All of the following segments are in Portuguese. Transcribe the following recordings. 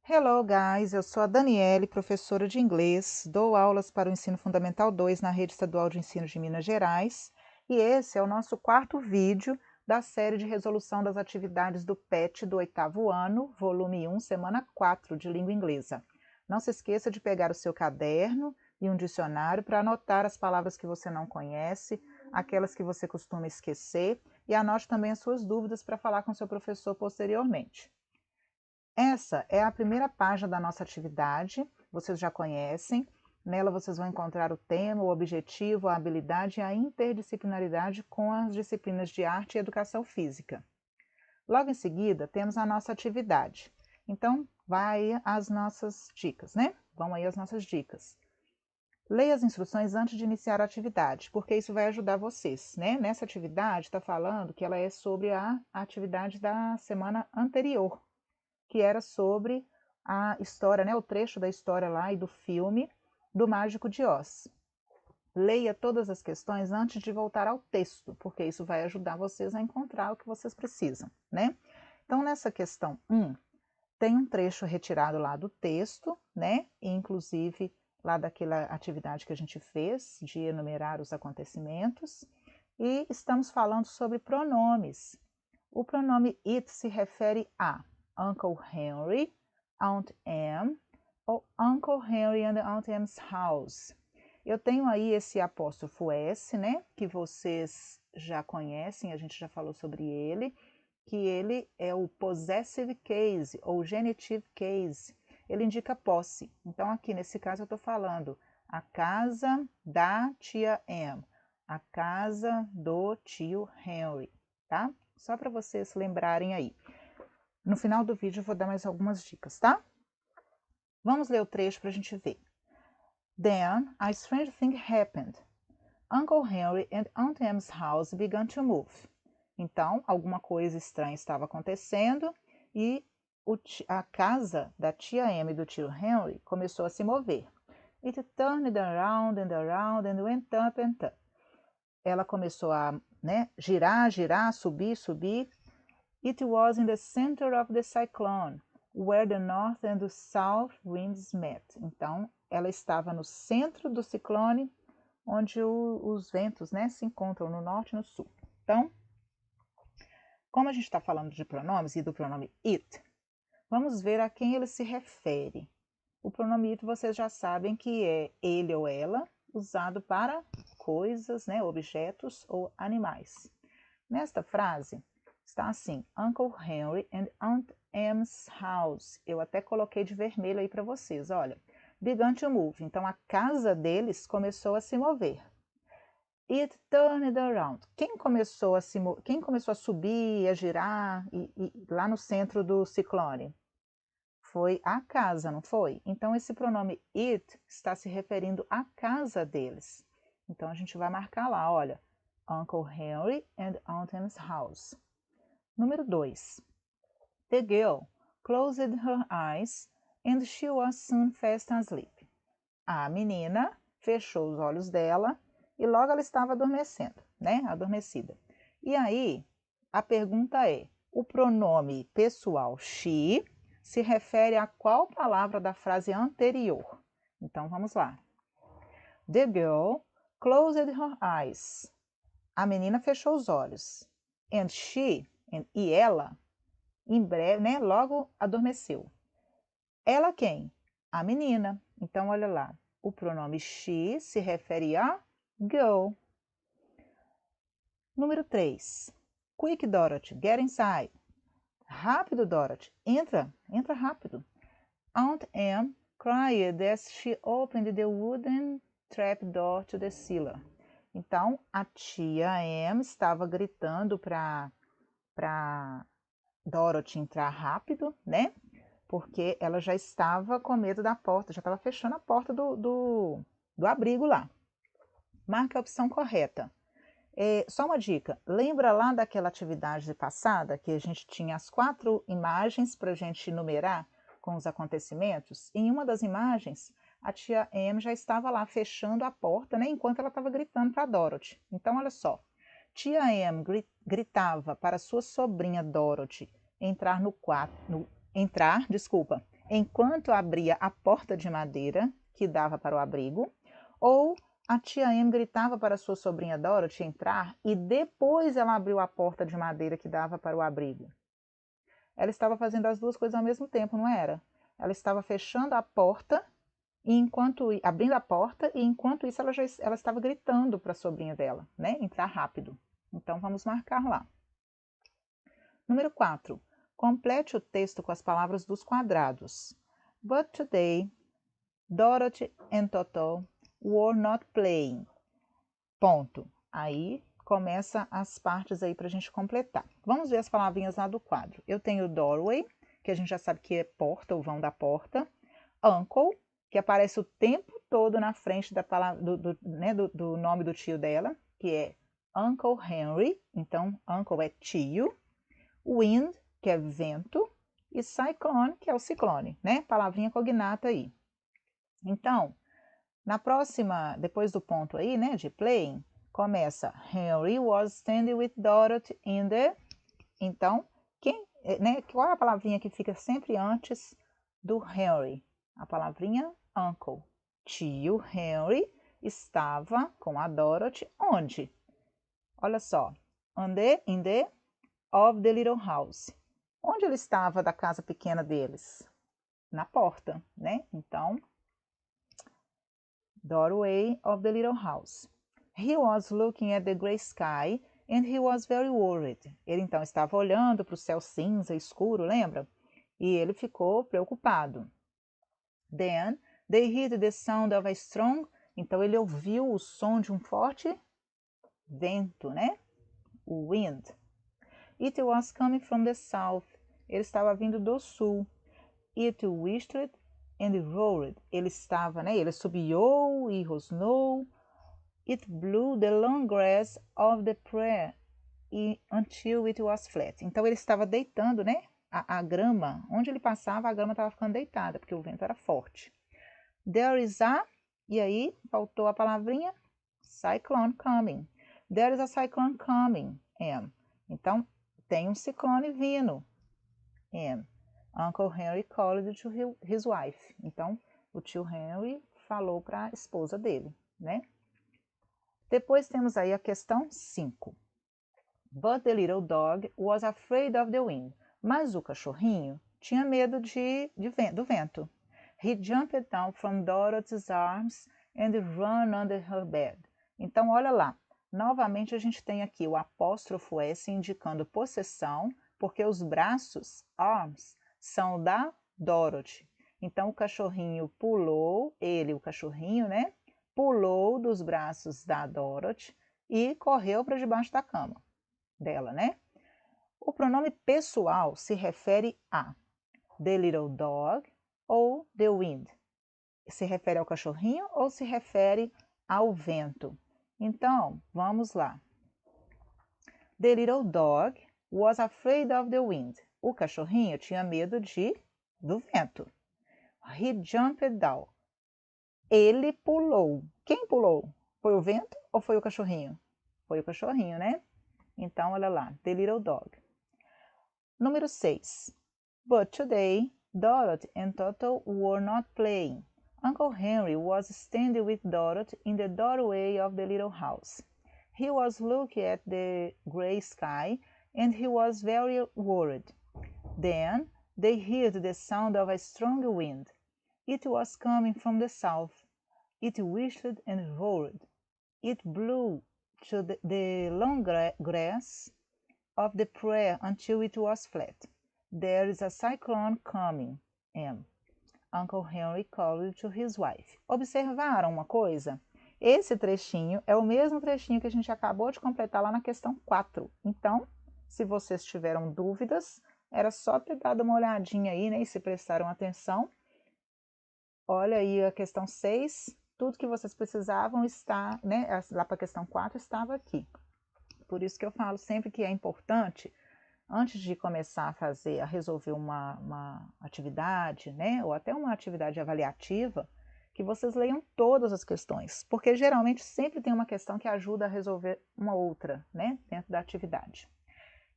Hello, guys! Eu sou a Daniele, professora de inglês, dou aulas para o Ensino Fundamental 2 na Rede Estadual de Ensino de Minas Gerais, e esse é o nosso quarto vídeo da série de resolução das atividades do PET do 8º ano, volume 1, semana 4, de língua inglesa. Não se esqueça de pegar o seu caderno e um dicionário para anotar as palavras que você não conhece, aquelas que você costuma esquecer, e anote também as suas dúvidas para falar com seu professor posteriormente. Essa é a primeira página da nossa atividade, vocês já conhecem. Nela vocês vão encontrar o tema, o objetivo, a habilidade e a interdisciplinaridade com as disciplinas de arte e educação física. Logo em seguida, temos a nossa atividade. Então, vai aí as nossas dicas, né? Vão aí as nossas dicas. Leia as instruções antes de iniciar a atividade, porque isso vai ajudar vocês, né? Nessa atividade, está falando que ela é sobre a atividade da semana anterior, que era sobre a história, né, o trecho da história lá e do filme do Mágico de Oz. Leia todas as questões antes de voltar ao texto, porque isso vai ajudar vocês a encontrar o que vocês precisam, né? Então, nessa questão 1, tem um trecho retirado lá do texto, né? Inclusive lá daquela atividade que a gente fez de enumerar os acontecimentos. E estamos falando sobre pronomes. O pronome it se refere a Uncle Henry, Aunt Em, ou Uncle Henry and Aunt Em's house. Eu tenho aí esse apóstrofo S, né, que vocês já conhecem, a gente já falou sobre ele, que ele é o possessive case, ou genitive case. Ele indica posse. Então, aqui nesse caso eu estou falando a casa da tia Em, a casa do tio Henry, tá? Só para vocês lembrarem aí. No final do vídeo eu vou dar mais algumas dicas, tá? Vamos ler o trecho para a gente ver. Then, a strange thing happened. Uncle Henry and Aunt Em's house began to move. Então, alguma coisa estranha estava acontecendo e a casa da tia Em e do tio Henry começou a se mover. It turned around and went up and up. Ela começou a, né, girar, subir. It was in the center of the cyclone, where the north and the south winds met. Então, ela estava no centro do ciclone, onde os ventos, né, se encontram no norte e no sul. Então, como a gente está falando de pronomes e do pronome it, vamos ver a quem ele se refere. O pronome it vocês já sabem que é ele ou ela, usado para coisas, né, objetos ou animais. Nesta frase, está assim, Uncle Henry and Aunt Em's house. Eu até coloquei de vermelho aí para vocês, olha. Began to move. Então, a casa deles começou a se mover. It turned around. Quem começou a subir, a girar lá no centro do ciclone? Foi a casa, não foi? Então, esse pronome it está se referindo à casa deles. Então, a gente vai marcar lá, olha. Uncle Henry and Aunt Em's house. Número 2. The girl closed her eyes and she was soon fast asleep. A menina fechou os olhos dela e logo ela estava adormecendo, né? Adormecida. E aí, a pergunta é, o pronome pessoal she se refere a qual palavra da frase anterior? Então, vamos lá. The girl closed her eyes. A menina fechou os olhos. And she, e ela, em breve, né, logo adormeceu. Ela quem? A menina. Então, olha lá. O pronome she se refere a girl. Número 3. Quick, Dorothy, get inside. Rápido, Dorothy. Entra rápido. Aunt Em cried as she opened the wooden trapdoor to the cellar. Então, a tia Em estava gritando para Dorothy entrar rápido, né? Porque ela já estava com medo da porta, já estava fechando a porta do abrigo lá. Marque a opção correta. Só uma dica, lembra lá daquela atividade passada que a gente tinha as 4 imagens para a gente numerar com os acontecimentos? Em uma das imagens, a tia Em já estava lá fechando a porta, né, enquanto ela estava gritando para Dorothy. Então, olha só, tia Em gritava para sua sobrinha Dorothy entrar enquanto abria a porta de madeira que dava para o abrigo, ou a tia Em gritava para sua sobrinha Dorothy entrar e depois ela abriu a porta de madeira que dava para o abrigo. Ela estava fazendo as duas coisas ao mesmo tempo, não era? Ela estava fechando a porta, abrindo a porta, e enquanto isso ela estava gritando para a sobrinha dela, né? Entrar rápido. Então vamos marcar lá. Número 4. Complete o texto com as palavras dos quadrados. But today, Dorothy and Toto were not playing. Ponto. Aí começa as partes aí para a gente completar. Vamos ver as palavrinhas lá do quadro. Eu tenho doorway, que a gente já sabe que é porta, o vão da porta. Uncle, que aparece o tempo todo na frente da palavra, do nome do tio dela, que é Uncle Henry. Então, uncle é tio. Wind, que é vento. E cyclone, que é o ciclone, né? Palavrinha cognata aí. Então, na próxima, depois do ponto aí, né, de playing, começa Henry was standing with Dorothy in the... Então, qual é a palavrinha que fica sempre antes do Henry? A palavrinha uncle. Tio Henry estava com a Dorothy onde? Olha só. In the of the little house. Onde ele estava da casa pequena deles? Na porta, né? Então, doorway of the little house. He was looking at the gray sky and he was very worried. Ele então estava olhando para o céu cinza escuro, lembra? E ele ficou preocupado. Then they heard the sound of a strong. Então ele ouviu o som de um forte vento, né? O wind. It was coming from the south. Ele estava vindo do sul. It whistled and roared. Ele estava, né? Ele subiou e rosnou. It blew the long grass of the prairie until it was flat. Então ele estava deitando, né? A grama, onde ele passava, a grama estava ficando deitada, porque o vento era forte. There is a, e aí faltou a palavrinha cyclone coming. There is a cyclone coming, am. Então tem um ciclone vindo, am. Uncle Henry called to his wife. Então o tio Henry falou para a esposa dele, né? Depois temos aí a questão 5. But the little dog was afraid of the wind. Mas o cachorrinho tinha medo do vento. He jumped down from Dorothy's arms and ran under her bed. Então, olha lá. Novamente, a gente tem aqui o apóstrofo S indicando possessão, porque os braços, arms, são da Dorothy. Então, o cachorrinho pulou, o cachorrinho, né? Pulou dos braços da Dorothy e correu para debaixo da cama dela, né? O pronome pessoal se refere a the little dog ou the wind. Se refere ao cachorrinho ou se refere ao vento? Então, vamos lá. The little dog was afraid of the wind. O cachorrinho tinha medo do vento. He jumped down. Ele pulou. Quem pulou? Foi o vento ou foi o cachorrinho? Foi o cachorrinho, né? Então, olha lá, the little dog. Número 6. But today, Dorothy and Toto were not playing. Uncle Henry was standing with Dorothy in the doorway of the little house. He was looking at the gray sky and he was very worried. Then they heard the sound of a strong wind. It was coming from the south. It whistled and roared. It blew to the long grass of the prairie until it was flat. There is a cyclone coming, am. Uncle Henry called to his wife. Observaram uma coisa? Esse trechinho é o mesmo trechinho que a gente acabou de completar lá na questão 4. Então, se vocês tiveram dúvidas, era só ter dado uma olhadinha aí, né? E se prestaram atenção. Olha aí a questão 6. Tudo que vocês precisavam está, né? Lá para a questão 4 estava aqui. Por isso que eu falo sempre que é importante, antes de começar a resolver uma atividade, né, ou até uma atividade avaliativa, que vocês leiam todas as questões, porque geralmente sempre tem uma questão que ajuda a resolver uma outra, né, dentro da atividade.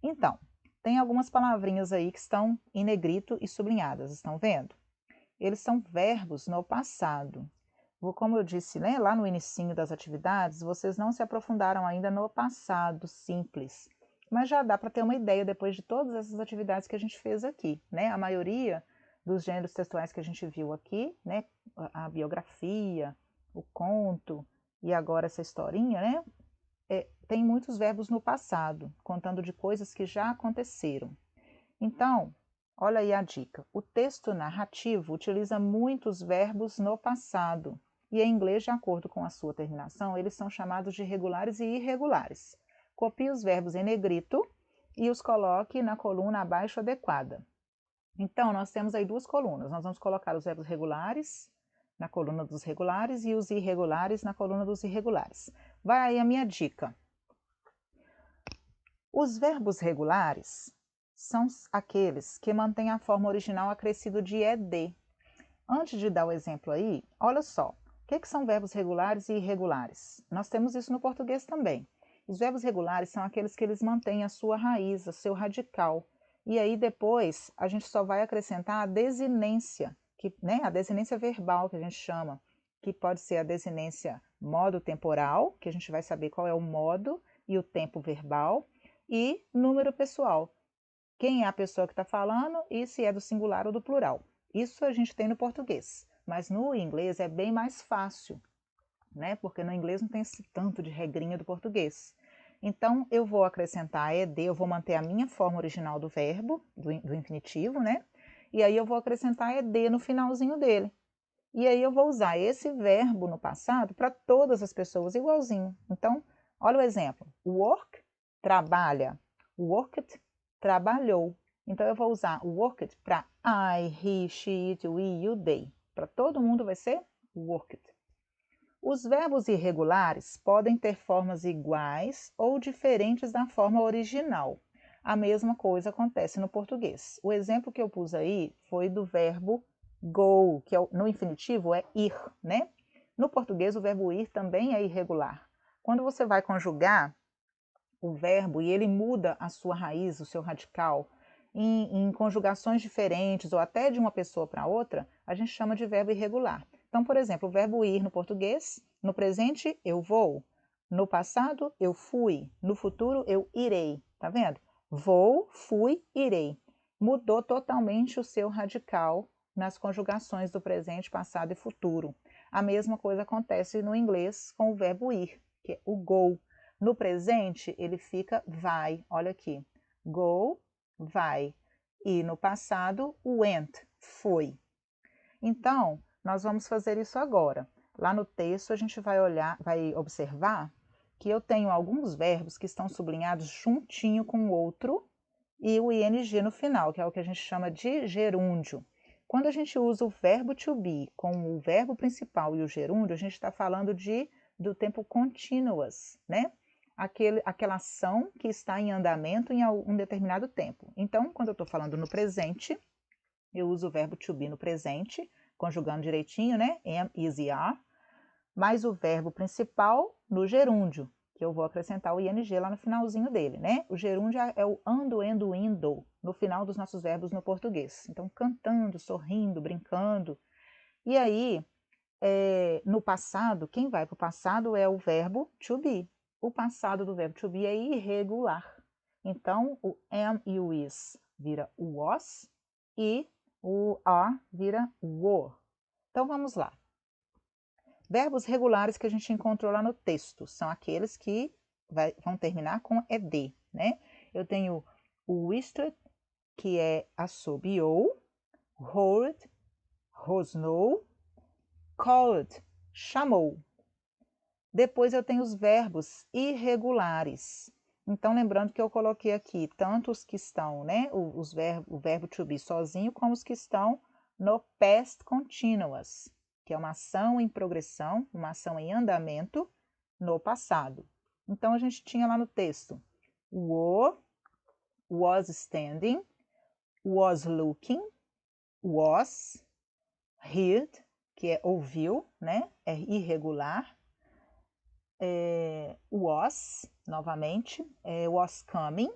Então, tem algumas palavrinhas aí que estão em negrito e sublinhadas, estão vendo? eles são verbos no passado. Como eu disse, né, lá no inicinho das atividades, vocês não se aprofundaram ainda no passado simples, mas já dá para ter uma ideia depois de todas essas atividades que a gente fez aqui, né? A maioria dos gêneros textuais que a gente viu aqui, né, a biografia, o conto e agora essa historinha, né, tem muitos verbos no passado, contando de coisas que já aconteceram. Então, olha aí a dica. O texto narrativo utiliza muitos verbos no passado. E em inglês, de acordo com a sua terminação, eles são chamados de regulares e irregulares. Copie os verbos em negrito e os coloque na coluna abaixo adequada. Então, nós temos aí duas colunas. Nós vamos colocar os verbos regulares na coluna dos regulares e os irregulares na coluna dos irregulares. Vai aí a minha dica. Os verbos regulares são aqueles que mantêm a forma original acrescido de ed. Antes de dar o exemplo aí, olha só. O que são verbos regulares e irregulares? Nós temos isso no português também. Os verbos regulares são aqueles que eles mantêm a sua raiz, o seu radical. E aí depois a gente só vai acrescentar a desinência, né, a desinência verbal que a gente chama, que pode ser a desinência modo temporal, que a gente vai saber qual é o modo e o tempo verbal, e número pessoal. Quem é a pessoa que está falando e se é do singular ou do plural. Isso a gente tem no português. Mas no inglês é bem mais fácil, né? Porque no inglês não tem esse tanto de regrinha do português. Então, eu vou acrescentar ed, eu vou manter a minha forma original do verbo, do infinitivo, né? E aí eu vou acrescentar ed no finalzinho dele. E aí eu vou usar esse verbo no passado para todas as pessoas igualzinho. Então, olha o exemplo. Work, trabalha. Worked, trabalhou. Então, eu vou usar worked para I, he, she, it, we, you, they. Para todo mundo vai ser worked. Os verbos irregulares podem ter formas iguais ou diferentes da forma original. A mesma coisa acontece no português. O exemplo que eu pus aí foi do verbo go, que no infinitivo é ir, né? No português, o verbo ir também é irregular. Quando você vai conjugar o verbo e ele muda a sua raiz, o seu radical, em conjugações diferentes ou até de uma pessoa para outra, a gente chama de verbo irregular. Então, por exemplo, o verbo ir no português, no presente eu vou, no passado eu fui, no futuro eu irei, tá vendo? Vou, fui, irei. Mudou totalmente o seu radical nas conjugações do presente, passado e futuro. A mesma coisa acontece no inglês com o verbo ir, que é o go. No presente, ele fica vai, olha aqui, go, vai. E no passado, went, foi. Então, nós vamos fazer isso agora. Lá no texto, a gente vai observar que eu tenho alguns verbos que estão sublinhados juntinho com o outro e o ing no final, que é o que a gente chama de gerúndio. Quando a gente usa o verbo to be com o verbo principal e o gerúndio, a gente está falando do tempo continuous, né? Aquela ação que está em andamento em um determinado tempo. Então, quando eu estou falando no presente, eu uso o verbo to be no presente, conjugando direitinho, né? Am, is e are, mais o verbo principal no gerúndio, que eu vou acrescentar o ing lá no finalzinho dele, né? O gerúndio é o ando, endo, indo, no final dos nossos verbos no português. Então, cantando, sorrindo, brincando. E aí, no passado, quem vai para o passado é o verbo to be. O passado do verbo to be é irregular. Então, o am e o is vira was e o are vira were. Então, vamos lá. Verbos regulares que a gente encontrou lá no texto são aqueles que vão terminar com ed, né? Eu tenho o wished, que é assobiou, roared, rosnou, called, chamou. Depois eu tenho os verbos irregulares. Então, lembrando que eu coloquei aqui tanto os que estão, né, o verbo to be sozinho, como os que estão no past continuous, que é uma ação em progressão, uma ação em andamento no passado. Então, a gente tinha lá no texto were, was standing, was looking, was, heard, que é ouviu, né, é irregular, was, novamente, was coming,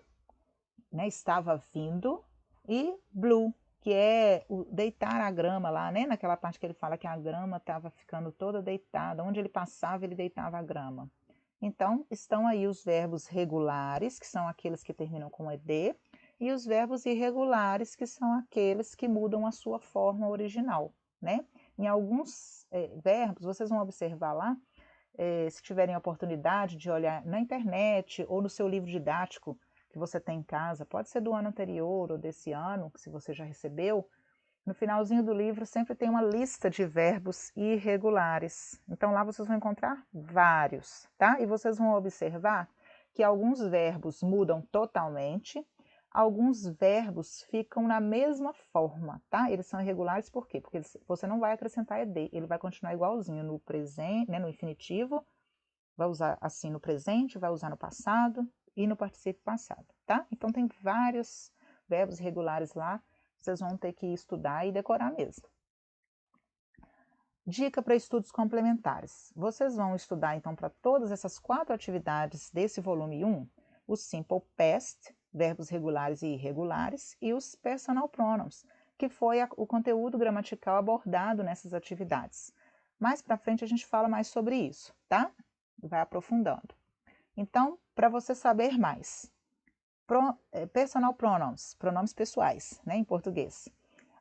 né, estava vindo, e blew, que é o deitar a grama lá, né? Naquela parte que ele fala que a grama estava ficando toda deitada, onde ele passava, ele deitava a grama. Então, estão aí os verbos regulares, que são aqueles que terminam com ed, e os verbos irregulares, que são aqueles que mudam a sua forma original, né? Em alguns verbos, vocês vão observar lá, se tiverem a oportunidade de olhar na internet ou no seu livro didático que você tem em casa, pode ser do ano anterior ou desse ano, se você já recebeu, no finalzinho do livro sempre tem uma lista de verbos irregulares. Então lá vocês vão encontrar vários, tá? E vocês vão observar que alguns verbos mudam totalmente, alguns verbos ficam na mesma forma, tá? Eles são irregulares por quê? Porque você não vai acrescentar ed, ele vai continuar igualzinho no presente, né, no infinitivo, vai usar assim no presente, vai usar no passado e no particípio passado, tá? Então tem vários verbos irregulares lá, vocês vão ter que estudar e decorar mesmo. Dica para estudos complementares. Vocês vão estudar, então, para todas essas 4 atividades desse volume 1, o Simple Past, verbos regulares e irregulares, e os Personal Pronouns, que foi o conteúdo gramatical abordado nessas atividades. Mais para frente a gente fala mais sobre isso, tá? Vai aprofundando. Então, para você saber mais, Personal Pronouns, pronomes pessoais, né, em português.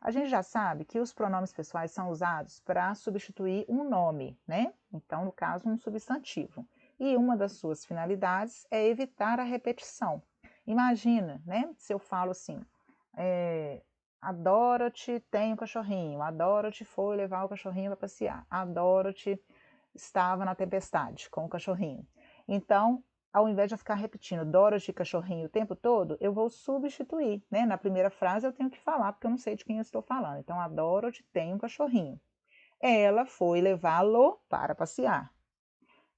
A gente já sabe que os pronomes pessoais são usados para substituir um nome, né? Então, no caso, um substantivo. E uma das suas finalidades é evitar a repetição. Imagina, né? Se eu falo assim, a Dorothy tem um cachorrinho, a Dorothy foi levar o cachorrinho para passear, a Dorothy estava na tempestade com o cachorrinho. Então, ao invés de eu ficar repetindo Dorothy cachorrinho o tempo todo, eu vou substituir, né? Na primeira frase eu tenho que falar, porque eu não sei de quem eu estou falando. Então, a Dorothy tem um cachorrinho. Ela foi levá-lo para passear.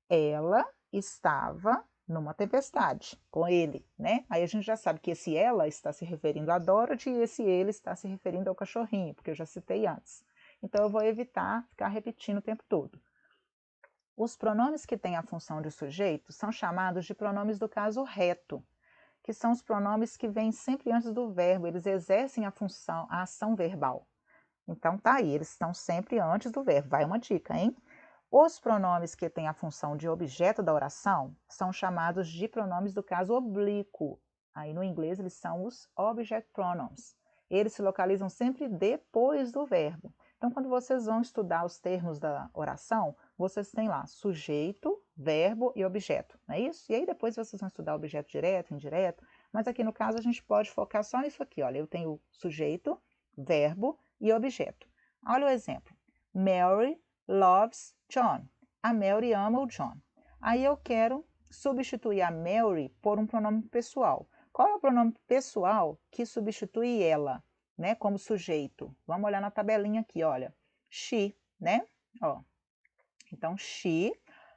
Ela estava numa tempestade com ele, né? Aí a gente já sabe que esse ela está se referindo a Dorothy e esse ele está se referindo ao cachorrinho, porque eu já citei antes. Então, eu vou evitar ficar repetindo o tempo todo. Os pronomes que têm a função de sujeito são chamados de pronomes do caso reto, que são os pronomes que vêm sempre antes do verbo, eles exercem a função, a ação verbal. Então tá aí, eles estão sempre antes do verbo. Vai uma dica, hein? Os pronomes que têm a função de objeto da oração são chamados de pronomes do caso oblíquo. Aí no inglês eles são os object pronouns. Eles se localizam sempre depois do verbo. Então, quando vocês vão estudar os termos da oração, vocês têm lá sujeito, verbo e objeto, não é isso? E aí depois vocês vão estudar objeto direto, indireto, mas aqui no caso a gente pode focar só nisso aqui, olha, eu tenho sujeito, verbo e objeto. Olha o exemplo. Mary loves John. A Mary ama o John. Aí eu quero substituir a Mary por um pronome pessoal. Qual é o pronome pessoal que substitui ela, né, como sujeito? Vamos olhar na tabelinha aqui, olha. She, né? Ó. Então, she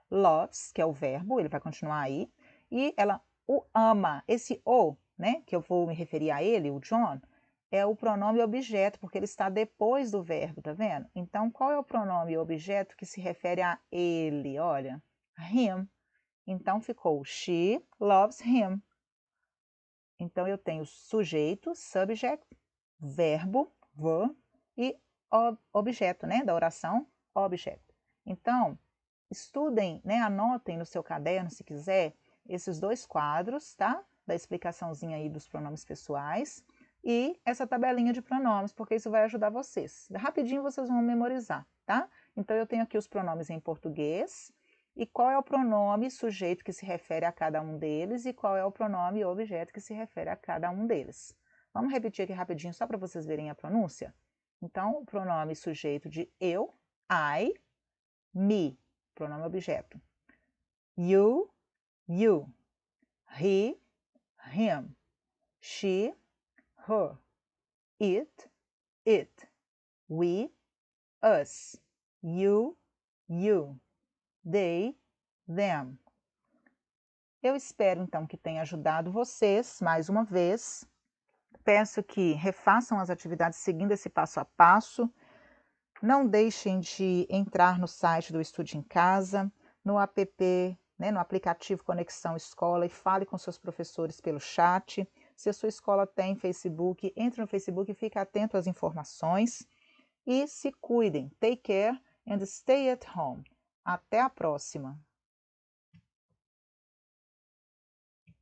loves, que é o verbo, ele vai continuar aí, e ela o ama. Esse o, né, que eu vou me referir a ele, o John, é o pronome objeto, porque ele está depois do verbo, tá vendo? Então, qual é o pronome objeto que se refere a ele? Olha, him. Então, ficou she loves him. Então, eu tenho sujeito, subject, verbo, verb, e objeto, né, da oração, object. Então, estudem, né, anotem no seu caderno, se quiser, esses 2 quadros, tá? Da explicaçãozinha aí dos pronomes pessoais e essa tabelinha de pronomes, porque isso vai ajudar vocês. Rapidinho vocês vão memorizar, tá? Então, eu tenho aqui os pronomes em português, e qual é o pronome sujeito que se refere a cada um deles e qual é o pronome objeto que se refere a cada um deles. Vamos repetir aqui rapidinho só para vocês verem a pronúncia? Então, o pronome sujeito de eu, I, me, pronome objeto. You, you. He, him. She, her. It, it. We, us. You, you. They, them. Eu espero, então, que tenha ajudado vocês, mais uma vez. Peço que refaçam as atividades seguindo esse passo a passo. Não deixem de entrar no site do Estude em Casa, no app, né, no aplicativo Conexão Escola, e fale com seus professores pelo chat. Se a sua escola tem Facebook, entre no Facebook e fique atento às informações. E se cuidem. Take care and stay at home. Até a próxima!